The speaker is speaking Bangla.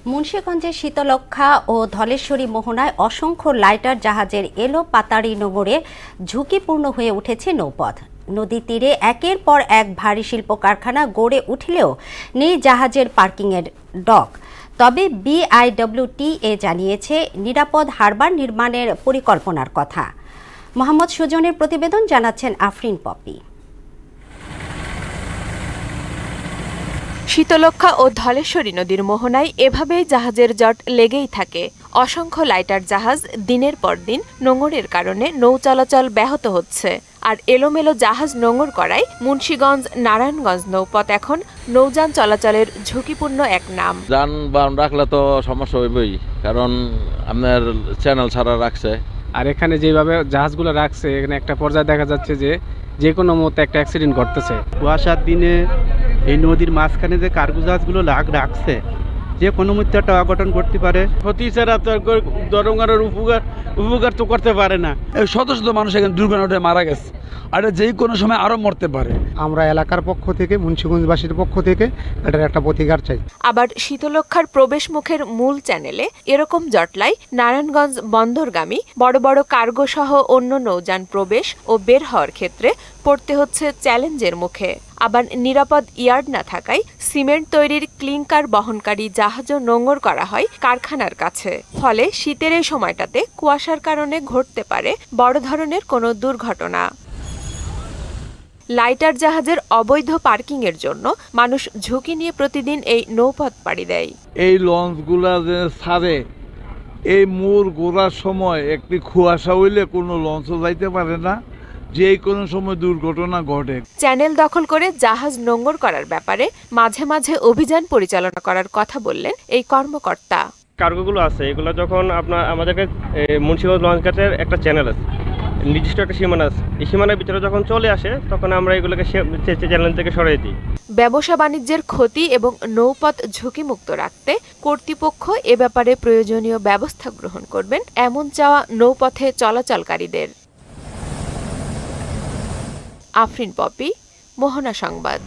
মুন্সিগঞ্জের শীতলক্ষ্যা ও ধলেশ্বরী মোহনায় অসংখ্য লাইটার জাহাজের এলো পাতাড়ি নোঙরে ঝুঁকিপূর্ণ হয়ে উঠেছে নৌপথ। নদী তীরে একের পর এক ভারী শিল্প কারখানা গড়ে উঠলেও নেই জাহাজের পার্কিংয়ের ডক। তবে বিআইডব্লিউটিএ জানিয়েছে নিরাপদ হারবার নির্মাণের পরিকল্পনার কথা। মোহাম্মদ সুজনের প্রতিবেদন, জানাচ্ছেন আফরিন পপি। শীতলক্ষ্যা ও ধলেশ্বরী নদীর মোহনায় এভাবেই জাহাজের জট লেগেই থাকে। অসংখ্য লাইটার জাহাজ দিনের পর দিন নোঙরের কারণে নৌ চলাচল ব্যাহত হচ্ছে। আর এলোমেলো জাহাজ নোঙর করায় মুন্সিগঞ্জ নারায়ণগঞ্জ নৌপথ এখন নৌযান চলাচলের ঝুঁকিপূর্ণ এক নাম। যানবাহন রাখলে তো সমস্যা হইবই, কারণ আপনার চ্যানেল ছাড়া রাখছে। আর এখানে যেভাবে জাহাজগুলো রাখছে, এখানে একটা পর্যায়ে দেখা যাচ্ছে যে কোনো মুহূর্তে একটা অ্যাক্সিডেন্ট ঘটতেছে। কুয়াশার দিনে এই নদীর মাঝখানে যে কার্গো জাহাজগুলো রাখছে, যে কোনো মুহূর্তে একটা অঘটন ঘটতে পারে। ক্ষতি ছাড়া তো দরঙ্গারের উপকার তো করতে পারে না। শত শত মানুষ এখানে দুর্ঘটনায় মারা গেছে, আর যে কোনো সময় আরো মরতে পারে। আমরা এলাকার পক্ষ থেকে, মুন্সিগঞ্জবাসীর পক্ষ থেকে এটার একটা প্রতিকার চাই। আবার শীতলক্ষ্যার প্রবেশ মুখের মূল চ্যানেলে এরকম জটলায় নারায়ণগঞ্জ বন্দরগামী বড় বড় কার্গো সহ অন্য নৌযান প্রবেশ ও বের হওয়ার ক্ষেত্রে পড়তে হচ্ছে চ্যালেঞ্জের মুখে। আবার নিরাপদ ইয়ার্ড না থাকায় সিমেন্ট তৈরির ক্লিংকার বহনকারী জাহাজও নোঙর করা হয় কারখানার কাছে। ফলে শীতের এই সময়টাতে কুয়াশার কারণে ঘটতে পারে বড় ধরনের কোনো দুর্ঘটনা। লাইটার জাহাজের অবৈধ পার্কিংয়ের জন্য মানুষ ঝুঁকি নিয়ে প্রতিদিন এই নৌপথ পাড়ি দেয়। এই লঞ্চগুলা যে ছাড়ে, এই মোড় ঘোরার সময় একটি কুয়াশা হইলে কোনো লঞ্চও যাইতে পারে না, যে কোনো সময় দুর্ঘটনা ঘটে। চ্যানেল দখল করে জাহাজ নোঙর করার ব্যাপারে মাঝে মাঝে অভিযান পরিচালনা করার কথা বললেন এই কর্মকর্তা। কার্গোগুলো আছে, এগুলো যখন আমাদেরকে মুন্সিগঞ্জ লঞ্চ ঘাটের একটা চ্যানেল আছে, নির্দিষ্ট একটা সীমানা আছে, এই সীমানার ভিতরে যখন চলে আসে তখন আমরা এগুলোকে চ্যানেল থেকে সরিয়ে দিই। ব্যবসা বাণিজ্যের ক্ষতি এবং নৌপথ ঝুঁকিমুক্ত রাখতে কর্তৃপক্ষ এ ব্যাপারে প্রয়োজনীয় ব্যবস্থা গ্রহণ করবেন এমন চাওয়া নৌপথে চলাচলকারীদের। আফরিন পপি, মোহনা সংবাদ।